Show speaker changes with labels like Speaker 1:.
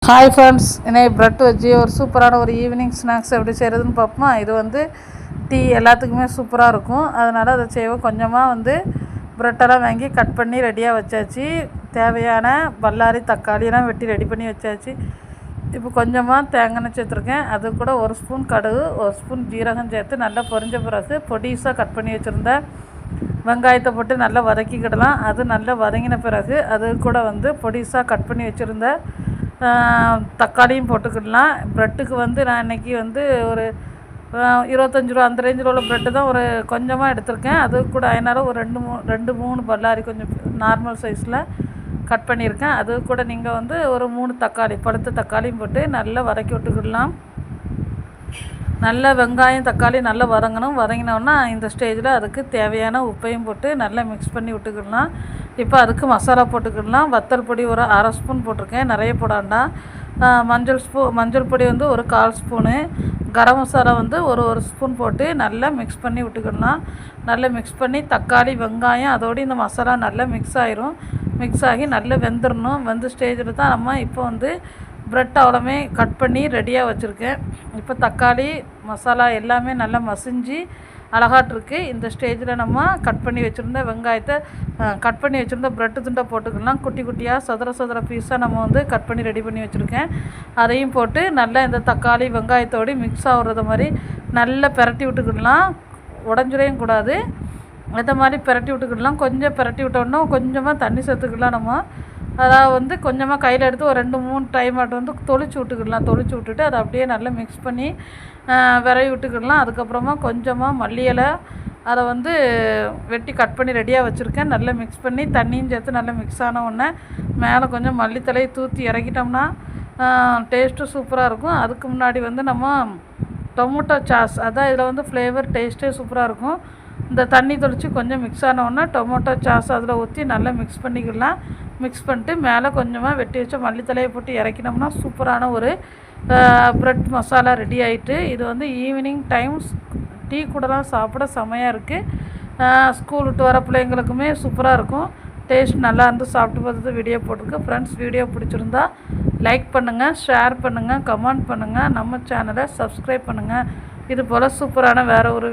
Speaker 1: Hi friends, இன்னைக்கு bread வச்சு ஒரு சூப்பரான ஒரு ஈவினிங் ஸ்நாக்ஸ் எப்படி செய்கிறதுன்னு பார்ப்போமா. இது வந்து டீ எல்லாத்துக்குமே சூப்பராக இருக்கும். அதனால் அதை செய்வோம். கொஞ்சமாக ப்ரெட்டெல்லாம் வாங்கி கட் பண்ணி ரெடியாக வச்சாச்சு. தேவையான பல்லாரி தக்காளியெல்லாம் வெட்டி ரெடி பண்ணி வச்சாச்சு. இப்போ கொஞ்சமாக தேங்காய் எண்ணெய் சேர்த்துருக்கேன். அது கூட ஒரு ஸ்பூன் கடுகு, ஒரு ஸ்பூன் ஜீரகம் சேர்த்து நல்லா பொரிஞ்ச பிறகு பொடிசாக கட் பண்ணி வச்சுருந்த வெங்காயத்தை போட்டு நல்லா வதக்கிக்கிடலாம். அது நல்லா வதங்கின பிறகு அது கூட பொடிசாக கட் பண்ணி வச்சுருந்த தக்காளியும் போட்டுக்கிடலாம். ப்ரெட்டுக்கு நான் இன்றைக்கி ஒரு 25 ரூபா அந்த ரேஞ்சில் உள்ள ப்ரெட்டு தான் ஒரு கொஞ்சமாக எடுத்திருக்கேன். அது கூட அதனால் ஒரு 2-3 பல்லாரி கொஞ்சம் நார்மல் சைஸில் கட் பண்ணியிருக்கேன். அது கூட நீங்கள் ஒரு 3 தக்காளி பழுத்த தக்காளியும் போட்டு நல்லா வதக்கி விட்டுக்கிடலாம். நல்லா வெங்காயம் தக்காளி நல்லா வதங்கினோன்னா இந்த ஸ்டேஜில் அதுக்கு தேவையான உப்பையும் போட்டு நல்லா மிக்ஸ் பண்ணி விட்டுக்கிடலாம். இப்போ அதுக்கு மசாலா போட்டுக்கிடலாம். வத்தல் பொடி ஒரு 1/2 ஸ்பூன் போட்டிருக்கேன், நிறைய போடாண்டா. மஞ்சள் பொடி ஒரு 1/4 ஸ்பூனு, கரம் மசாலா ஒரு ஸ்பூன் போட்டு நல்லா மிக்ஸ் பண்ணி விட்டுக்கிடலாம். நல்லா மிக்ஸ் பண்ணி தக்காளி வெங்காயம் அதோடு இந்த மசாலா நல்லா மிக்ஸ் ஆகிரும். மிக்ஸ் ஆகி நல்லா வெந்துடணும். ஸ்டேஜில் தான் நம்ம இப்போ ப்ரெட் அவ்வளோமே கட் பண்ணி ரெடியாக வச்சுருக்கேன். இப்போ தக்காளி மசாலா எல்லாமே நல்லா மசிஞ்சு அழகாட்டிருக்கு. இந்த ஸ்டேஜில் நம்ம கட் பண்ணி வச்சுருந்த வெங்காயத்தை கட் பண்ணி வச்சுருந்த ப்ரெட்டு துண்டை போட்டுக்கலாம். குட்டி குட்டியாக சதுர பீஸாக நம்ம கட் பண்ணி ரெடி பண்ணி வச்சுருக்கேன். அதையும் போட்டு நல்லா இந்த தக்காளி வெங்காயத்தோடு மிக்ஸ் ஆகுறது மாதிரி நல்லா பிரட்டி விட்டுக்கிடலாம். உடஞ்சிரையும் கூடாது. இந்த மாதிரி பிரட்டி விட்டுக்கிடலாம். கொஞ்சம் பிரட்டி விட்டோன்னா கொஞ்சமாக தண்ணி சேர்த்துக்கலாம். நம்ம அதாவது கொஞ்சமாக கையில் எடுத்து ஒரு 2-3 டைம் ஆட்டு தொளிச்சு விட்டுக்கிடலாம். தொளிச்சு விட்டுட்டு அதை அப்படியே நல்லா மிக்ஸ் பண்ணி விரவி விட்டுக்கிடலாம். அதுக்கப்புறமா கொஞ்சமாக மல்லி இலை அதை வெட்டி கட் பண்ணி ரெடியாக வச்சுருக்கேன். நல்லா மிக்ஸ் பண்ணி தண்ணியும் சேர்த்து நல்லா மிக்ஸ் ஆன உடனே மேலே கொஞ்சம் மல்லித்தலையை தூற்றி இறக்கிட்டோம்னா டேஸ்ட்டு சூப்பராக இருக்கும். அதுக்கு முன்னாடி நம்ம டொமேட்டோ சாஸ் அதான் இதில் ஃப்ளேவர் டேஸ்ட்டே சூப்பராக இருக்கும். இந்த தண்ணி தொளித்து கொஞ்சம் மிக்ஸ் ஆனவுடனே டொமேட்டோ சாஸ் அதில் ஊற்றி நல்லா மிக்ஸ் பண்ணிக்கலாம். மிக்ஸ் பண்ணிட்டு மேலே கொஞ்சமாக வெட்டி வச்ச மல்லித்தலையை போட்டு இறக்கினோம்னா சூப்பரான ஒரு ப்ரெட் மசாலா ரெடி ஆகிட்டு. இது ஈவினிங் டைம்ஸ் டீ கூடலாம் சாப்பிட செமையாக இருக்குது. ஸ்கூல் விட்டு வர பிள்ளைங்களுக்குமே சூப்பராக இருக்கும். டேஸ்ட் நல்லா இருந்து சாப்பிட்டு பார்த்து வீடியோ போட்டிருக்கு. ஃப்ரெண்ட்ஸ், வீடியோ பிடிச்சிருந்தா லைக் பண்ணுங்கள், ஷேர் பண்ணுங்கள், கமெண்ட் பண்ணுங்கள், நம்ம சேனலை சப்ஸ்கிரைப் பண்ணுங்கள். இது போல் சூப்பரான வேறு ஒரு